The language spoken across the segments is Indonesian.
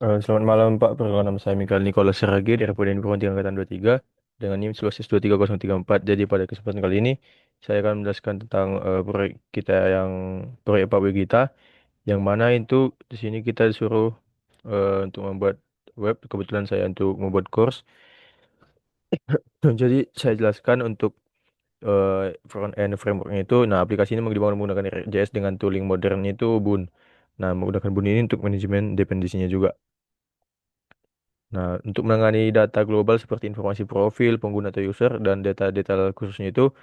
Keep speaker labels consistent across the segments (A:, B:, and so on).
A: Selamat malam Pak, perkenalkan nama saya Mikael Nicholas Serage dari Pudin Perhentian Angkatan 23 dengan NIM 1923034. Jadi pada kesempatan kali ini saya akan menjelaskan tentang proyek kita proyek Pak kita yang mana itu di sini kita disuruh untuk membuat web. Kebetulan saya untuk membuat course. Jadi saya jelaskan untuk front end frameworknya itu. Nah, aplikasi ini mau dibangun menggunakan JS dengan tooling modern itu Boon. Nah, menggunakan Boon ini untuk manajemen dependensinya juga. Nah, untuk menangani data global seperti informasi profil pengguna atau user dan data detail khususnya itu,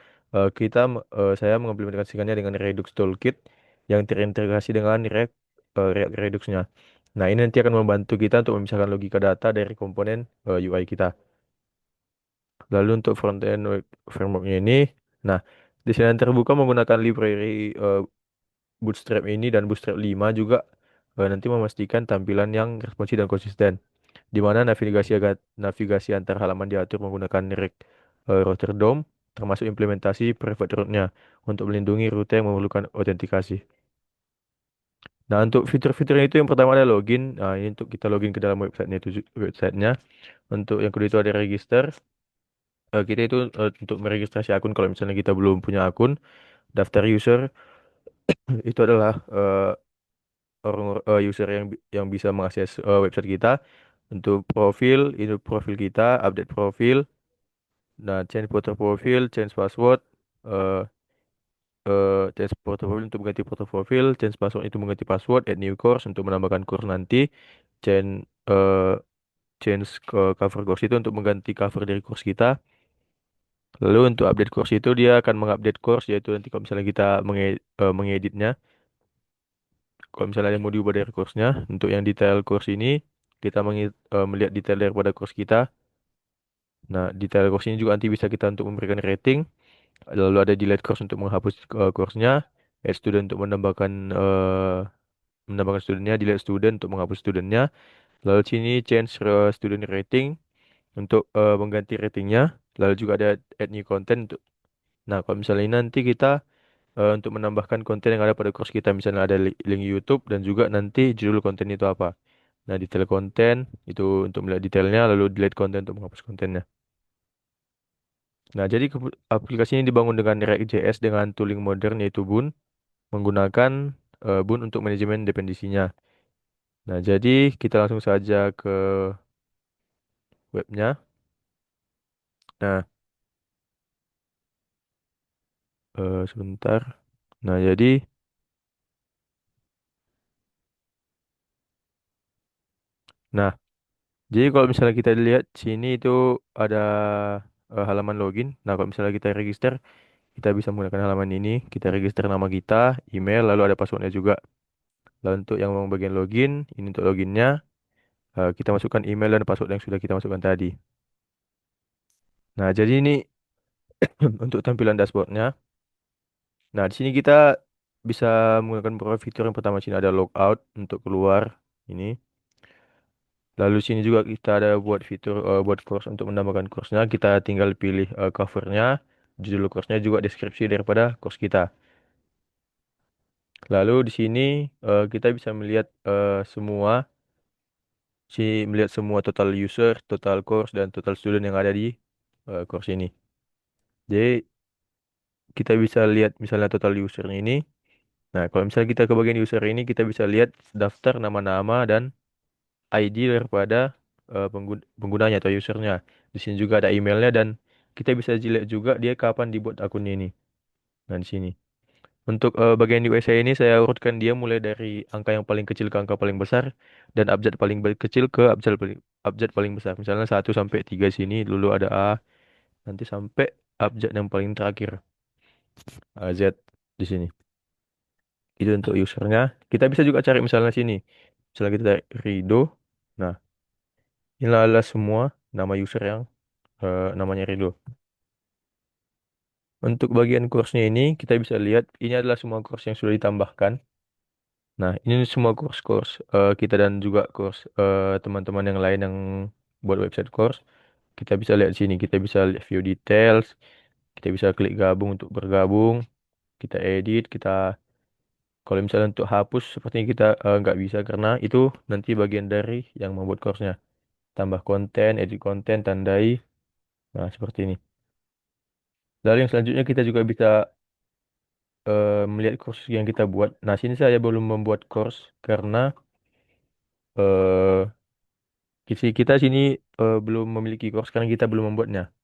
A: saya mengimplementasikannya dengan Redux Toolkit yang terintegrasi dengan React Redux-nya. Nah, ini nanti akan membantu kita untuk memisahkan logika data dari komponen UI kita. Lalu untuk front-end web framework-nya ini, nah, desain terbuka menggunakan library Bootstrap ini dan Bootstrap 5 juga nanti memastikan tampilan yang responsif dan konsisten, di mana navigasi antar halaman diatur menggunakan router DOM, termasuk implementasi private route-nya untuk melindungi rute yang memerlukan autentikasi. Nah, untuk fitur-fiturnya itu yang pertama ada login. Nah, ini untuk kita login ke dalam websitenya. Untuk yang kedua itu ada register. Kita itu untuk meregistrasi akun kalau misalnya kita belum punya akun. Daftar user itu adalah orang user yang bisa mengakses website kita. Untuk profil, itu profil kita, update profil. Nah, change photo profil, change password, eh change photo profil untuk mengganti foto profil, change password itu mengganti password, add new course untuk menambahkan course nanti, change eh change ke cover course itu untuk mengganti cover dari course kita. Lalu untuk update course itu dia akan mengupdate course yaitu nanti kalau misalnya kita mengeditnya, kalau misalnya ada yang mau diubah dari course-nya, untuk yang detail course ini kita melihat detail daripada course kita. Nah, detail course ini juga nanti bisa kita untuk memberikan rating. Lalu ada delete course untuk menghapus course-nya, add student untuk menambahkan studentnya, delete student untuk menghapus studentnya. Lalu sini change student rating untuk mengganti ratingnya. Lalu juga ada add new content untuk. Nah, kalau misalnya ini nanti kita untuk menambahkan konten yang ada pada course kita, misalnya ada link YouTube dan juga nanti judul konten itu apa. Nah, detail konten itu untuk melihat detailnya, lalu delete konten untuk menghapus kontennya. Nah, jadi aplikasi ini dibangun dengan React.js dengan tooling modern yaitu Boon, menggunakan Boon untuk manajemen dependensinya. Nah, jadi kita langsung saja ke webnya. Nah, sebentar. Nah, nah, jadi kalau misalnya kita lihat sini itu ada halaman login. Nah, kalau misalnya kita register, kita bisa menggunakan halaman ini. Kita register nama kita, email, lalu ada passwordnya juga. Lalu untuk yang bagian login, ini untuk loginnya, kita masukkan email dan password yang sudah kita masukkan tadi. Nah, jadi ini untuk tampilan dashboardnya. Nah, di sini kita bisa menggunakan beberapa fitur. Yang pertama sini ada logout untuk keluar ini. Lalu sini juga kita ada buat fitur buat course untuk menambahkan course-nya. Kita tinggal pilih covernya, judul course-nya juga deskripsi daripada course kita. Lalu di sini kita bisa melihat melihat semua total user, total course dan total student yang ada di course ini. Jadi kita bisa lihat misalnya total user ini. Nah, kalau misalnya kita ke bagian user ini, kita bisa lihat daftar nama-nama dan ID daripada penggunanya atau usernya. Di sini juga ada emailnya dan kita bisa lihat juga dia kapan dibuat akunnya ini. Nah, di sini. Untuk bagian USA ini saya urutkan dia mulai dari angka yang paling kecil ke angka paling besar dan abjad paling kecil ke abjad paling besar. Misalnya 1 sampai 3 sini dulu ada A, nanti sampai abjad yang paling terakhir Z di sini. Itu untuk usernya. Kita bisa juga cari misalnya sini. Misalnya kita cari Rido. Nah, ini adalah semua nama user yang namanya Rido. Untuk bagian course-nya ini kita bisa lihat ini adalah semua course yang sudah ditambahkan. Nah, ini semua course-course kita dan juga course teman-teman yang lain yang buat website course. Kita bisa lihat sini, kita bisa lihat view details, kita bisa klik gabung untuk bergabung, kita edit, kita Kalau misalnya untuk hapus sepertinya kita nggak bisa karena itu nanti bagian dari yang membuat course-nya. Tambah konten, edit konten, tandai. Nah, seperti ini. Lalu yang selanjutnya kita juga bisa melihat course yang kita buat. Nah, sini saya belum membuat course karena eh kita sini belum memiliki course karena kita belum membuatnya.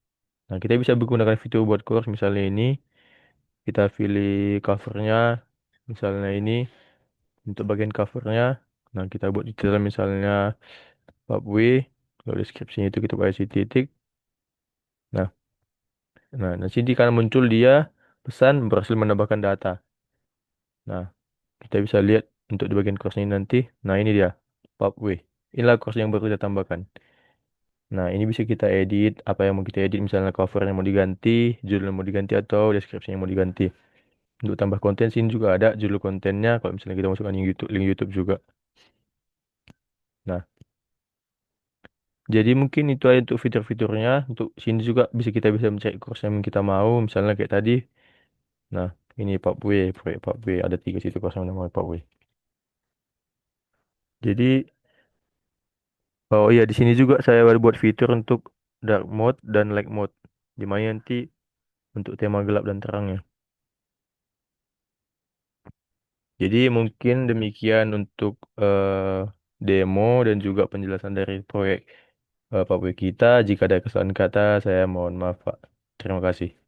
A: Nah, kita bisa menggunakan fitur buat course misalnya ini. Kita pilih covernya, misalnya ini untuk bagian covernya. Nah, kita buat detail misalnya bab W, lalu deskripsinya itu kita kasih titik. Nah, nah, sini kan muncul dia pesan berhasil menambahkan data. Nah, kita bisa lihat untuk di bagian course ini nanti. Nah, ini dia bab W. Inilah course yang baru kita tambahkan. Nah, ini bisa kita edit apa yang mau kita edit, misalnya covernya mau diganti, judulnya mau diganti atau deskripsinya mau diganti. Untuk tambah konten sini juga ada judul kontennya kalau misalnya kita masukkan link YouTube juga. Nah, jadi mungkin itu aja untuk fitur-fiturnya. Untuk sini juga kita bisa mencari course yang kita mau, misalnya kayak tadi. Nah, ini Papwe, proyek Papwe ada 3 situs course yang namanya Papwe. Jadi, oh iya di sini juga saya baru buat fitur untuk dark mode dan light mode. Di mana nanti untuk tema gelap dan terangnya. Jadi mungkin demikian untuk demo dan juga penjelasan dari proyek Papwe kita. Jika ada kesalahan kata, saya mohon maaf, Pak. Terima kasih.